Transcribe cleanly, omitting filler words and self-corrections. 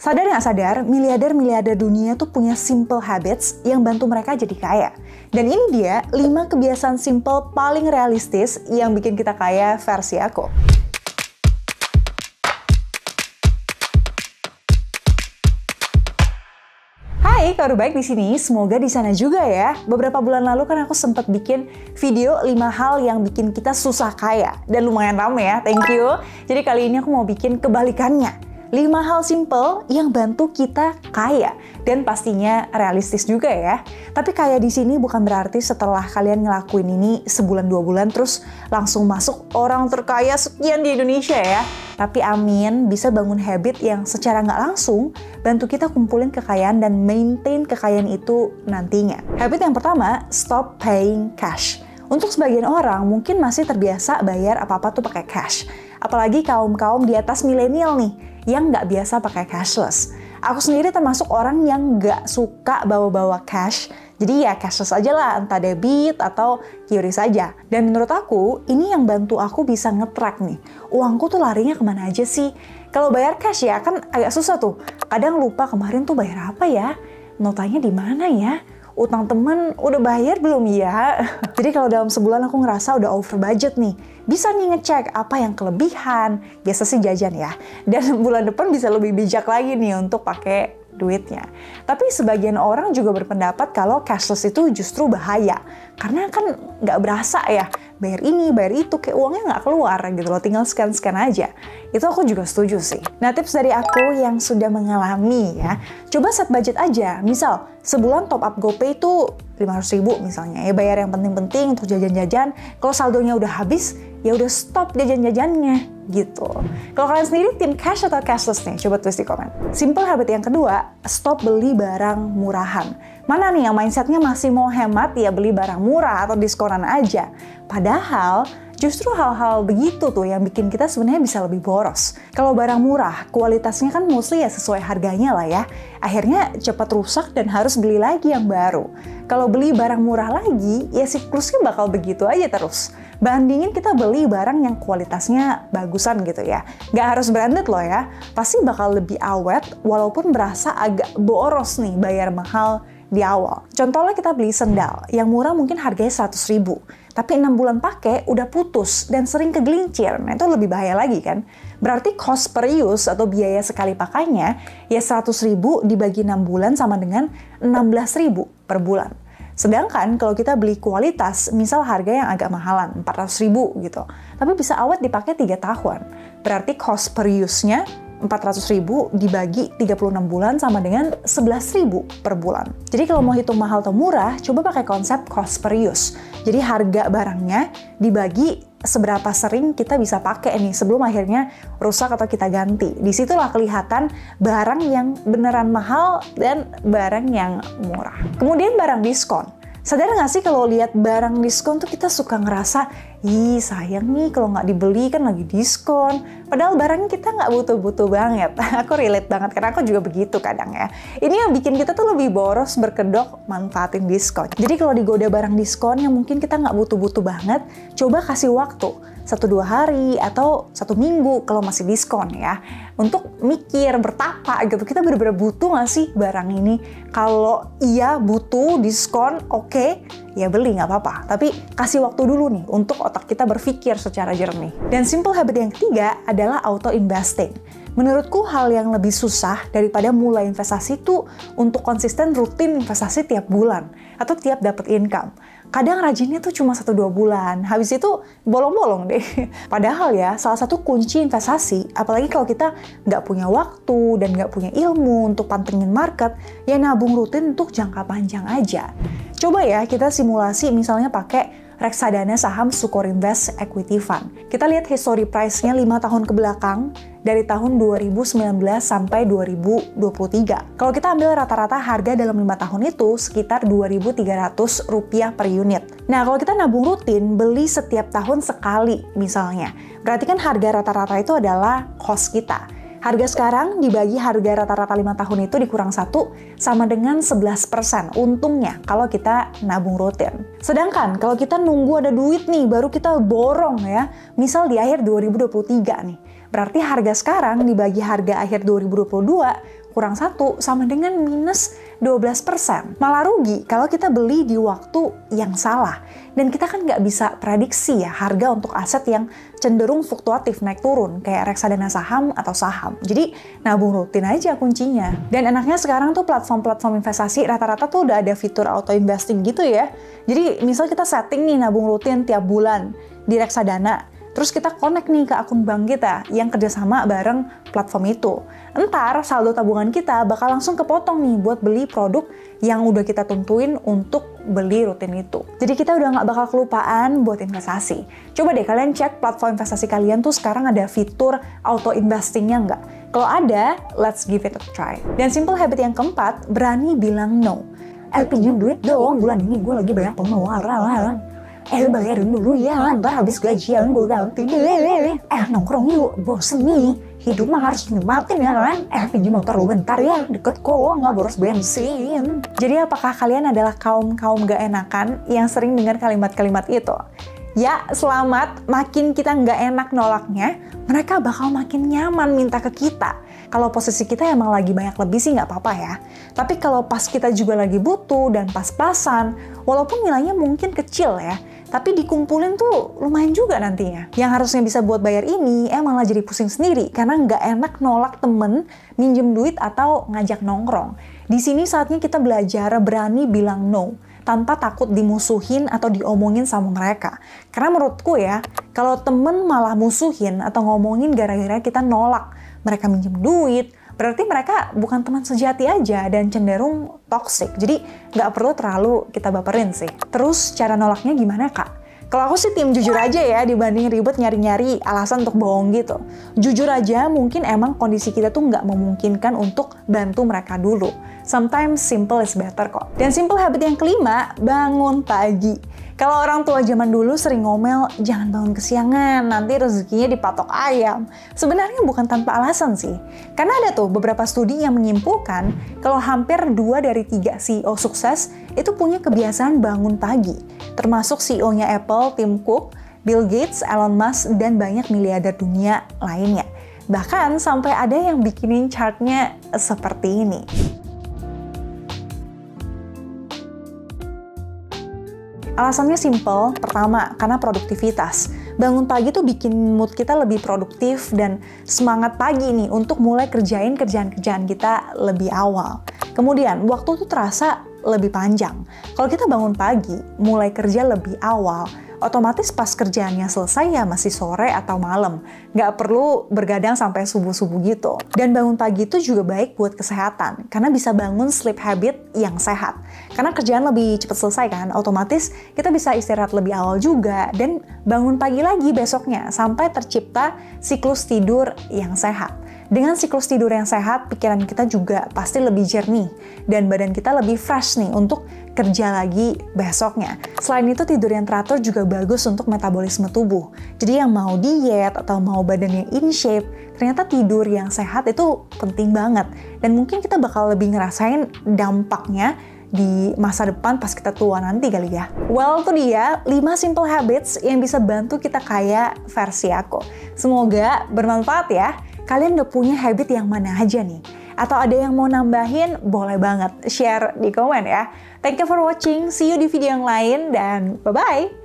Sadar nggak sadar, miliarder-miliarder dunia tuh punya simple habits yang bantu mereka jadi kaya. Dan ini dia 5 kebiasaan simple paling realistis yang bikin kita kaya versi aku. Hai, kabar baik di sini. Semoga di sana juga ya. Beberapa bulan lalu kan aku sempat bikin video 5 hal yang bikin kita susah kaya. Dan lumayan rame ya, thank you. Jadi kali ini aku mau bikin kebalikannya. 5 hal simple yang bantu kita kaya dan pastinya realistis juga ya. Tapi kaya di sini bukan berarti setelah kalian ngelakuin ini sebulan 2 bulan terus langsung masuk orang terkaya sekian di Indonesia ya. Tapi amin, bisa bangun habit yang secara nggak langsung bantu kita kumpulin kekayaan dan maintain kekayaan itu nantinya. Habit yang pertama, stop paying cash. Untuk sebagian orang mungkin masih terbiasa bayar apa-apa tuh pakai cash. Apalagi kaum-kaum di atas milenial nih yang nggak biasa pakai cashless. Aku sendiri termasuk orang yang nggak suka bawa-bawa cash. Jadi ya cashless aja lah, entah debit atau QRIS saja. Dan menurut aku, ini yang bantu aku bisa nge-track nih. Uangku tuh larinya kemana aja sih? Kalau bayar cash ya kan agak susah tuh. Kadang lupa kemarin tuh bayar apa ya? Notanya di mana ya? Utang teman udah bayar belum ya? Jadi kalau dalam sebulan aku ngerasa udah over budget nih, bisa nih ngecek apa yang kelebihan, biasa sih jajan ya. Dan bulan depan bisa lebih bijak lagi nih untuk pakai duitnya. Tapi sebagian orang juga berpendapat kalau cashless itu justru bahaya. Karena kan nggak berasa ya, bayar ini, bayar itu, kayak uangnya nggak keluar gitu loh, tinggal scan-scan aja. Itu aku juga setuju sih. Nah, tips dari aku yang sudah mengalami ya, coba set budget aja. Misal, sebulan top up GoPay itu 500.000 misalnya, ya bayar yang penting-penting untuk jajan-jajan. Kalau saldonya udah habis, ya udah stop jajan-jajannya gitu. Kalau kalian sendiri tim cash atau cashless nih? Coba tulis di komen. Simple habit yang kedua, stop beli barang murahan. Mana nih yang mindsetnya masih mau hemat, ya beli barang murah atau diskonan aja. Padahal justru hal-hal begitu tuh yang bikin kita sebenarnya bisa lebih boros. Kalau barang murah, kualitasnya kan mostly ya sesuai harganya lah ya. Akhirnya cepat rusak dan harus beli lagi yang baru. Kalau beli barang murah lagi, ya siklusnya bakal begitu aja terus. Bandingin kita beli barang yang kualitasnya bagusan gitu ya. Nggak harus branded loh ya. Pasti bakal lebih awet walaupun berasa agak boros nih bayar mahal di awal. Contohnya kita beli sendal, yang murah mungkin harganya 100.000. Tapi 6 bulan pakai udah putus dan sering kegelincir. Nah itu lebih bahaya lagi kan. Berarti cost per use atau biaya sekali pakainya ya 100.000 dibagi 6 bulan sama dengan 16.000 per bulan. Sedangkan kalau kita beli kualitas, misal harga yang agak mahalan, 400.000 gitu. Tapi bisa awet dipakai 3 tahun. Berarti cost per use-nya 400.000 dibagi 36 bulan sama dengan 11.000 per bulan. Jadi kalau mau hitung mahal atau murah, coba pakai konsep cost per use. Jadi harga barangnya dibagi seberapa sering kita bisa pakai nih sebelum akhirnya rusak atau kita ganti. Disitulah kelihatan barang yang beneran mahal dan barang yang murah. Kemudian barang diskon. Sadar nggak sih kalau lihat barang diskon tuh kita suka ngerasa, ih sayang nih kalau nggak dibeli kan lagi diskon. Padahal barangnya kita nggak butuh-butuh banget. Aku relate banget karena aku juga begitu kadang ya. Ini yang bikin kita tuh lebih boros berkedok manfaatin diskon. Jadi kalau digoda barang diskon yang mungkin kita nggak butuh-butuh banget, coba kasih waktu 1-2 hari atau 1 minggu kalau masih diskon ya. Untuk mikir, bertapa gitu, kita bener-bener butuh nggak sih barang ini? Kalau iya butuh diskon, oke, ya beli nggak apa-apa. Tapi kasih waktu dulu nih untuk otak kita berpikir secara jernih. Dan simple habit yang ketiga adalah auto investing. Menurutku hal yang lebih susah daripada mulai investasi itu untuk konsisten rutin investasi tiap bulan atau tiap dapat income. Kadang rajinnya tuh cuma 1-2 bulan, habis itu bolong-bolong deh. Padahal ya, salah satu kunci investasi, apalagi kalau kita nggak punya waktu dan nggak punya ilmu untuk pantengin market, ya nabung rutin untuk jangka panjang aja. Coba ya kita simulasi misalnya pakai reksadana saham Sukorinvest Equity Fund. Kita lihat history price-nya 5 tahun ke belakang, dari tahun 2019 sampai 2023. Kalau kita ambil rata-rata harga dalam 5 tahun itu sekitar Rp2.300 per unit. Nah, kalau kita nabung rutin, beli setiap tahun sekali misalnya, berarti kan harga rata-rata itu adalah cost kita. Harga sekarang dibagi harga rata-rata 5 tahun itu dikurang 1 sama dengan 11% untungnya kalau kita nabung rutin. Sedangkan kalau kita nunggu ada duit nih baru kita borong ya, misal di akhir 2023 nih. Berarti harga sekarang dibagi harga akhir 2022 kurang 1 sama dengan minus 12%. Malah rugi kalau kita beli di waktu yang salah. Dan kita kan nggak bisa prediksi ya harga untuk aset yang cenderung fluktuatif naik turun kayak reksadana saham atau saham. Jadi nabung rutin aja kuncinya. Dan enaknya sekarang tuh platform-platform investasi rata-rata tuh udah ada fitur auto investing gitu ya. Jadi misal kita setting nih nabung rutin tiap bulan di reksadana. Terus kita connect nih ke akun bank kita yang kerjasama bareng platform itu. Entar saldo tabungan kita bakal langsung kepotong nih buat beli produk yang udah kita tentuin untuk beli rutin itu. Jadi kita udah nggak bakal kelupaan buat investasi. Coba deh kalian cek platform investasi kalian tuh sekarang ada fitur auto investingnya nggak? Kalau ada, let's give it a try. Dan simple habit yang keempat, berani bilang no. Pinjam duit dong, bulan ini gue lagi banyak pengeluaran. Bayarin dulu ya, ntar habis gajian gue ganti deh. Nongkrong yuk, bosen nih. Hidup mah harus nikmatin ya kan? Pinjam motor lu bentar ya, deket kok, nggak boros bensin. Jadi apakah kalian adalah kaum gak enakan yang sering dengar kalimat-kalimat itu? Ya, selamat, makin kita nggak enak nolaknya, mereka bakal makin nyaman minta ke kita. Kalau posisi kita emang lagi banyak lebih sih nggak apa-apa ya. Tapi kalau pas kita juga lagi butuh dan pas-pasan, walaupun nilainya mungkin kecil ya, tapi dikumpulin tuh lumayan juga nantinya. Yang harusnya bisa buat bayar ini, malah jadi pusing sendiri karena nggak enak nolak temen, minjem duit atau ngajak nongkrong. Di sini saatnya kita belajar berani bilang no, tanpa takut dimusuhin atau diomongin sama mereka. Karena menurutku ya, kalau temen malah musuhin atau ngomongin gara-gara kita nolak mereka minjem duit, berarti mereka bukan teman sejati aja dan cenderung toxic. Jadi nggak perlu terlalu kita baperin sih. Terus cara nolaknya gimana kak? Kalau aku sih tim jujur aja ya dibanding ribet nyari-nyari alasan untuk bohong gitu. Jujur aja mungkin emang kondisi kita tuh nggak memungkinkan untuk bantu mereka dulu. Sometimes simple is better kok. Dan simple habit yang kelima, bangun pagi. Kalau orang tua zaman dulu sering ngomel, jangan bangun kesiangan, nanti rezekinya dipatok ayam. Sebenarnya bukan tanpa alasan sih. Karena ada tuh beberapa studi yang menyimpulkan kalau hampir 2 dari 3 CEO sukses itu punya kebiasaan bangun pagi. Termasuk CEO-nya Apple, Tim Cook, Bill Gates, Elon Musk, dan banyak miliarder dunia lainnya. Bahkan sampai ada yang bikinin chartnya seperti ini. Alasannya simple, pertama, karena produktivitas. Bangun pagi tuh bikin mood kita lebih produktif dan semangat pagi nih untuk mulai kerjain kerjaan-kerjaan kita lebih awal. Kemudian, waktu tuh terasa lebih panjang. Kalau kita bangun pagi, mulai kerja lebih awal, otomatis pas kerjaannya selesai ya masih sore atau malam. Nggak perlu bergadang sampai subuh-subuh gitu. Dan bangun pagi itu juga baik buat kesehatan, karena bisa bangun sleep habit yang sehat. Karena kerjaan lebih cepat selesai kan, otomatis kita bisa istirahat lebih awal juga, dan bangun pagi lagi besoknya, sampai tercipta siklus tidur yang sehat. Dengan siklus tidur yang sehat, pikiran kita juga pasti lebih jernih, dan badan kita lebih fresh nih untuk kerja lagi besoknya. Selain itu, tidur yang teratur juga bagus untuk metabolisme tubuh. Jadi yang mau diet atau mau badannya in shape, ternyata tidur yang sehat itu penting banget. Dan mungkin kita bakal lebih ngerasain dampaknya di masa depan pas kita tua nanti kali ya. Well, itu dia 5 simple habits yang bisa bantu kita kaya versi aku. Semoga bermanfaat ya. Kalian udah punya habit yang mana aja nih? Atau ada yang mau nambahin? Boleh banget share di komen ya. Thank you for watching. See you di video yang lain dan bye-bye.